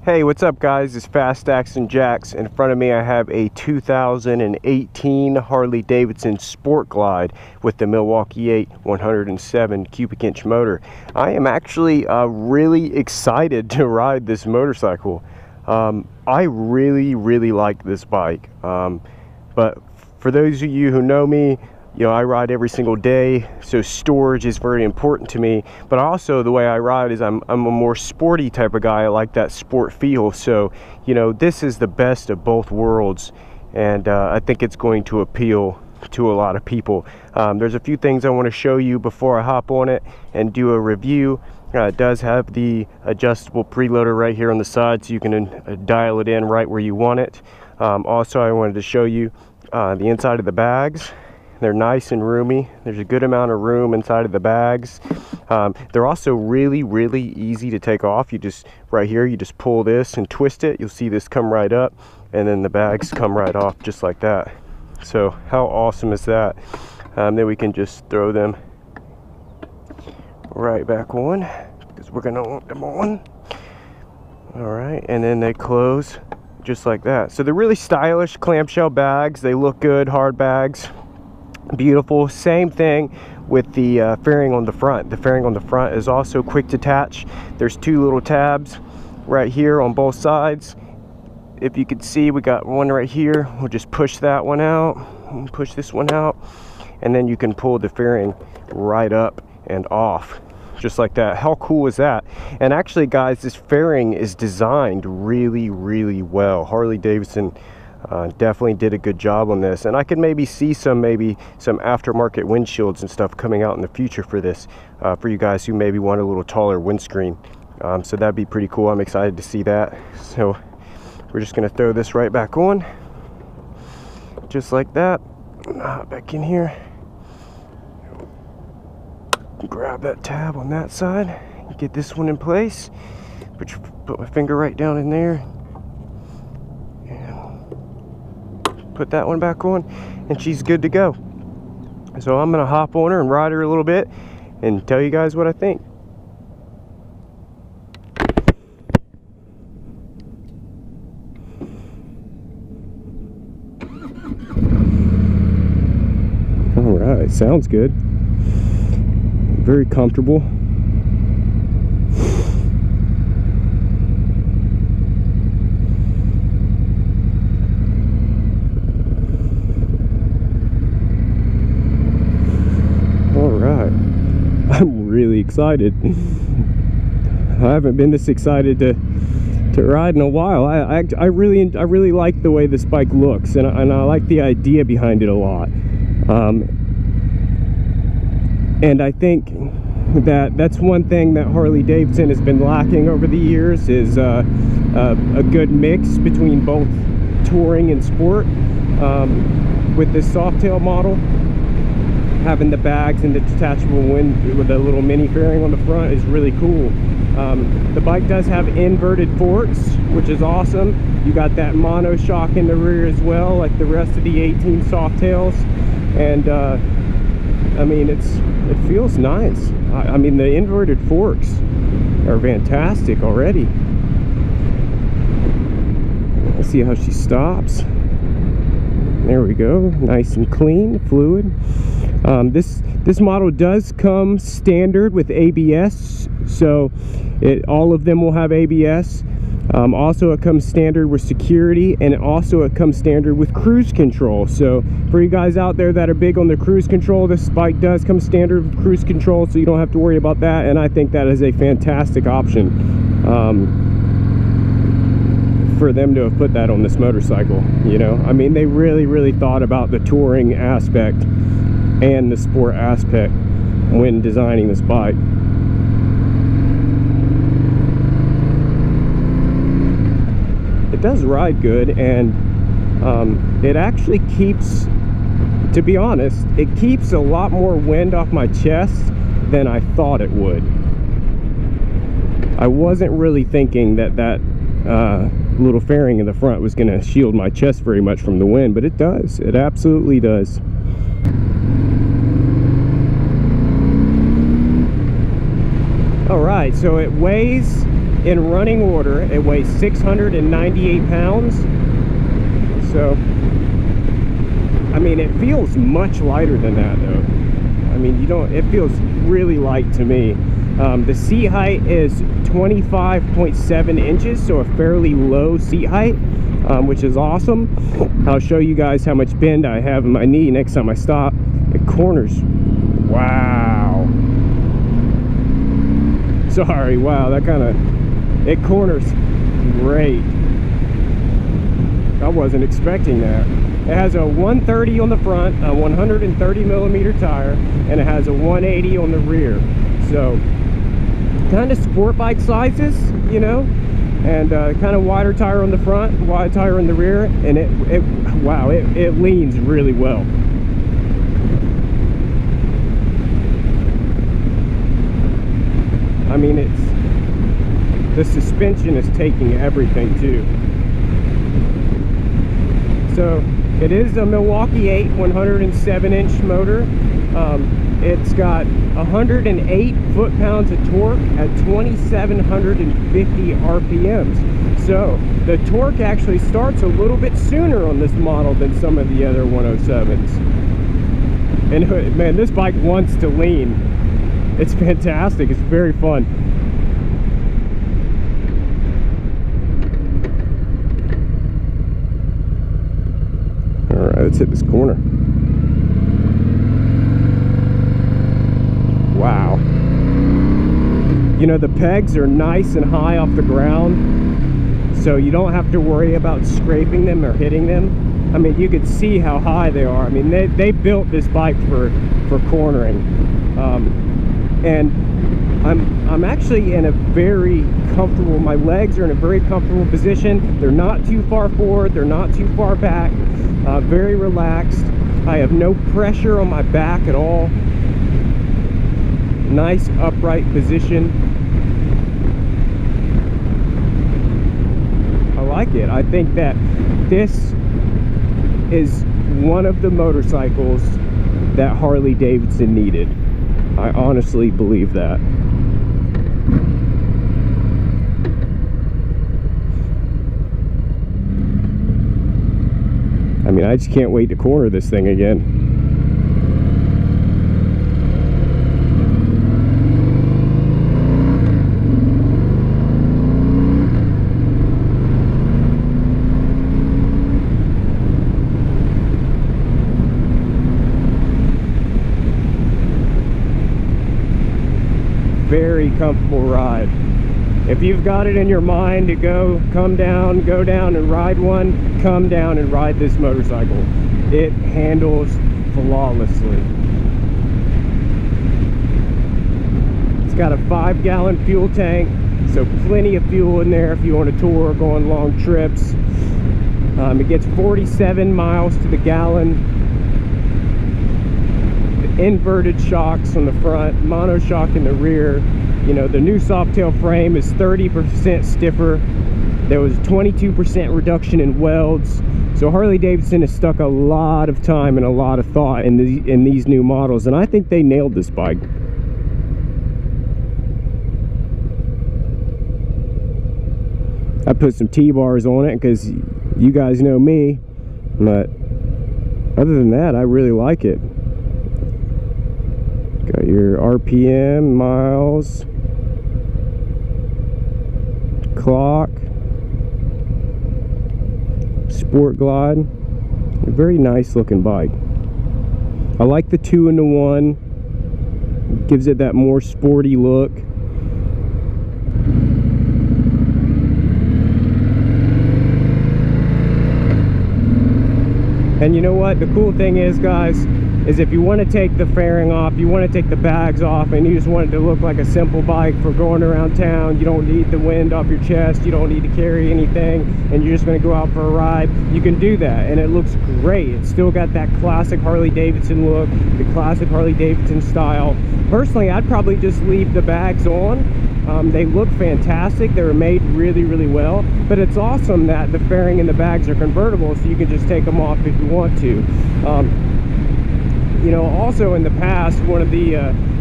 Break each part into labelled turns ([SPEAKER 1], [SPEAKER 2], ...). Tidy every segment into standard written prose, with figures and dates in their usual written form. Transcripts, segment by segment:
[SPEAKER 1] Hey, what's up guys? It's Fast Action Jax. In front of me I have a 2018 Harley Davidson Sport Glide with the Milwaukee 8 107 cubic inch motor. I am actually really excited to ride this motorcycle. I really like this bike. But for those of you who know me, you know, I ride every single day, so storage is very important to me. But also the way I ride is I'm a more sporty type of guy. I like that sport feel. So, you know, this is the best of both worlds, and I think it's going to appeal to a lot of people. There's a few things I want to show you before I hop on it and do a review. It does have the adjustable preloader right here on the side, so you can dial it in right where you want it. Also, I wanted to show you the inside of the bags. They're nice and roomy. There's a good amount of room inside of the bags. They're also really easy to take off. You just, right here, you just pull this and twist it. You'll see this come right up, and then the bags come right off just like that. So how awesome is that? Then we can just throw them right back on, because we're gonna want them on. All right, and then they close just like that. So they're really stylish clamshell bags. They look good, hard bags. Beautiful. Same thing with the fairing on the front. The fairing on the front is also quick detach. There's two little tabs right here on both sides. If you could see, we got one right here. We'll just push that one out and push this one out, and then you can pull the fairing right up and off just like that. How cool is that? And actually guys, this fairing is designed really well. Harley Davidson definitely did a good job on this, and I could maybe see some aftermarket windshields and stuff coming out in the future for this, for you guys who maybe want a little taller windscreen. So that'd be pretty cool. I'm excited to see that. So we're just gonna throw this right back on just like that. Back in here, grab that tab on that side, get this one in place, put my finger right down in there, put that one back on, and she's good to go. So I'm gonna hop on her and ride her a little bit and tell you guys what I think. All right, sounds good. Very comfortable. I'm really excited. I haven't been this excited to ride in a while. I really like the way this bike looks, and I like the idea behind it a lot. And I think that's one thing that Harley Davidson has been lacking over the years, is a good mix between both touring and sport. With this Softail model, having the bags and the detachable wind with a little mini fairing on the front is really cool. The bike does have inverted forks, which is awesome. You got that mono shock in the rear as well, like the rest of the 18 Softails. And I mean, it feels nice. I mean, the inverted forks are fantastic already. Let's see how she stops. There we go, nice and clean, fluid. This model does come standard with ABS, so all of them will have ABS. Also, it comes standard with security, and also it comes standard with cruise control. So for you guys out there that are big on the cruise control, this bike does come standard with cruise control, so you don't have to worry about that. And I think that is a fantastic option for them to have put that on this motorcycle. You know, I mean, they really thought about the touring aspect and the sport aspect when designing this bike. It does ride good, and it actually keeps, to be honest, it keeps a lot more wind off my chest than I thought it would. I wasn't really thinking that little fairing in the front was going to shield my chest very much from the wind, but it does. It absolutely does. All right, right, so it weighs, in running order, it weighs 698 pounds. So, I mean, it feels much lighter than that though. I mean, it feels really light to me. The seat height is 25.7 inches, so a fairly low seat height, which is awesome. I'll show you guys how much bend I have in my knee next time I stop. It corners. Wow. Sorry, wow, that kind of, it corners great. I wasn't expecting that. It has a 130 on the front, a 130 millimeter tire, and it has a 180 on the rear. So kind of sport bike sizes, you know, and kind of wider tire on the front, wide tire on the rear, and wow, it leans really well. I mean, the suspension is taking everything too. So it is a Milwaukee 8 107-inch motor. It's got 108 foot-pounds of torque at 2,750 RPMs. So the torque actually starts a little bit sooner on this model than some of the other 107s. And man, this bike wants to lean. It's fantastic. It's very fun. All right, let's hit this corner. Wow. You know, the pegs are nice and high off the ground, so you don't have to worry about scraping them or hitting them. I mean, you can see how high they are. I mean, they built this bike for cornering. And I'm actually in a very comfortable, my legs are in a very comfortable position. They're not too far forward, they're not too far back. Very relaxed. I have no pressure on my back at all. Nice upright position. I like it. I think that this is one of the motorcycles that Harley Davidson needed. I honestly believe that. I mean, I just can't wait to corner this thing again. Very comfortable ride. If you've got it in your mind to go down and ride one, come down and ride this motorcycle. It handles flawlessly. It's got a 5-gallon fuel tank, so plenty of fuel in there if you want to tour or go on long trips. It gets 47 miles to the gallon. Inverted shocks on the front, monoshock in the rear. You know, the new Softail frame is 30% stiffer. There was a 22% reduction in welds. So Harley Davidson has stuck a lot of time and a lot of thought in these new models, and I think they nailed this bike. I put some T-bars on it because you guys know me, but other than that, I really like it. Got your RPM, miles, clock, Sport Glide. A very nice looking bike. I like the 2-in-1. Gives it that more sporty look. And you know what? The cool thing is, guys, is if you want to take the fairing off, you want to take the bags off, and you just want it to look like a simple bike for going around town, you don't need the wind off your chest, you don't need to carry anything, and you're just going to go out for a ride, you can do that, and it looks great. It's still got that classic Harley Davidson look, the classic Harley Davidson style. Personally, I'd probably just leave the bags on. They look fantastic. They were made really, really well, but it's awesome that the fairing and the bags are convertible, so you can just take them off if you want to. You know, also in the past, one of the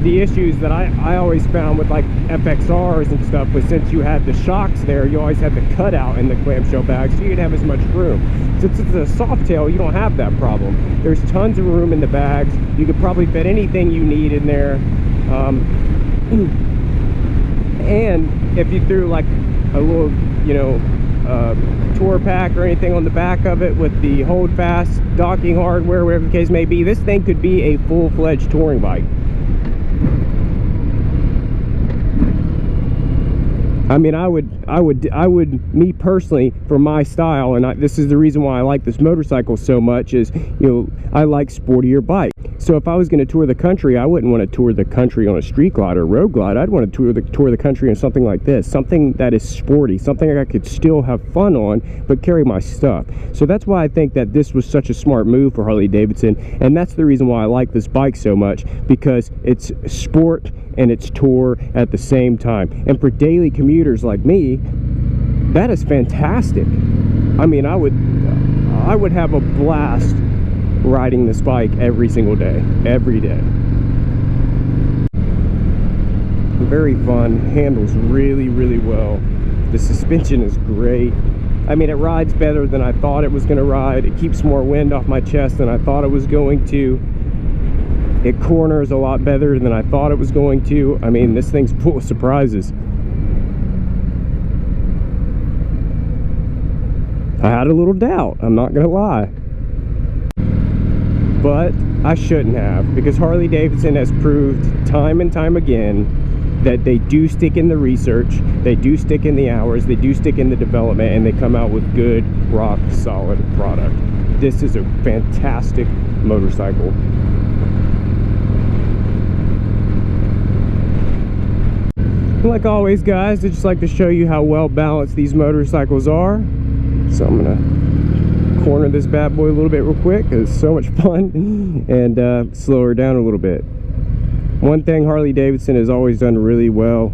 [SPEAKER 1] issues that I always found with like FXRs and stuff was, since you had the shocks there, you always had the cutout in the clamshell bag, so you didn't have as much room. Since it's a Softail, you don't have that problem. There's tons of room in the bags. You could probably fit anything you need in there. And if you threw like a little, you know, tour pack or anything on the back of it with the hold fast docking hardware, whatever the case may be, this thing could be a full-fledged touring bike. I mean, I would, me personally, for my style, and this is the reason why I like this motorcycle so much, is, you know, I like sportier bike. So if I was going to tour the country, I wouldn't want to tour the country on a street glide or road glide. I'd want to tour the country on something like this, something that is sporty, something I could still have fun on, but carry my stuff. So that's why I think that this was such a smart move for Harley-Davidson, and that's the reason why I like this bike so much, because it's sport and it's tour at the same time. And for daily commuters like me, that is fantastic. I mean, I would have a blast riding this bike every single day, every day. Very fun, handles really, really well. The suspension is great. I mean, it rides better than I thought it was going to ride. It keeps more wind off my chest than I thought it was going to. It corners a lot better than I thought it was going to. I mean, this thing's full of surprises. I had a little doubt, I'm not gonna lie, but I shouldn't have, because Harley-Davidson has proved time and time again that they do stick in the research, they do stick in the hours, they do stick in the development, and they come out with good, rock solid product. This is a fantastic motorcycle. Like always, guys, I just like to show you how well balanced these motorcycles are. So I'm gonna corner this bad boy a little bit real quick because it's so much fun, and slow her down a little bit. One thing Harley-Davidson has always done really well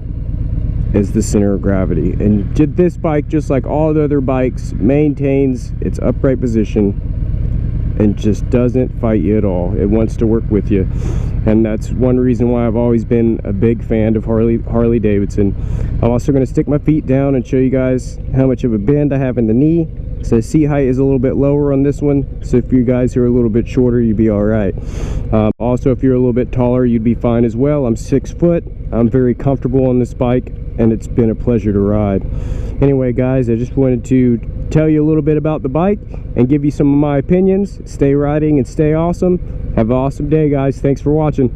[SPEAKER 1] is the center of gravity, and this bike, just like all the other bikes, maintains its upright position and just doesn't fight you at all. It wants to work with you, and that's one reason why I've always been a big fan of Harley-Davidson. I'm also going to stick my feet down and show you guys how much of a bend I have in the knee. So the seat height is a little bit lower on this one, so if you guys are a little bit shorter, you'd be all right. Also, if you're a little bit taller, you'd be fine as well. I'm 6 foot. I'm very comfortable on this bike, and it's been a pleasure to ride. Anyway, guys, I just wanted to tell you a little bit about the bike and give you some of my opinions. Stay riding and stay awesome. Have an awesome day, guys. Thanks for watching.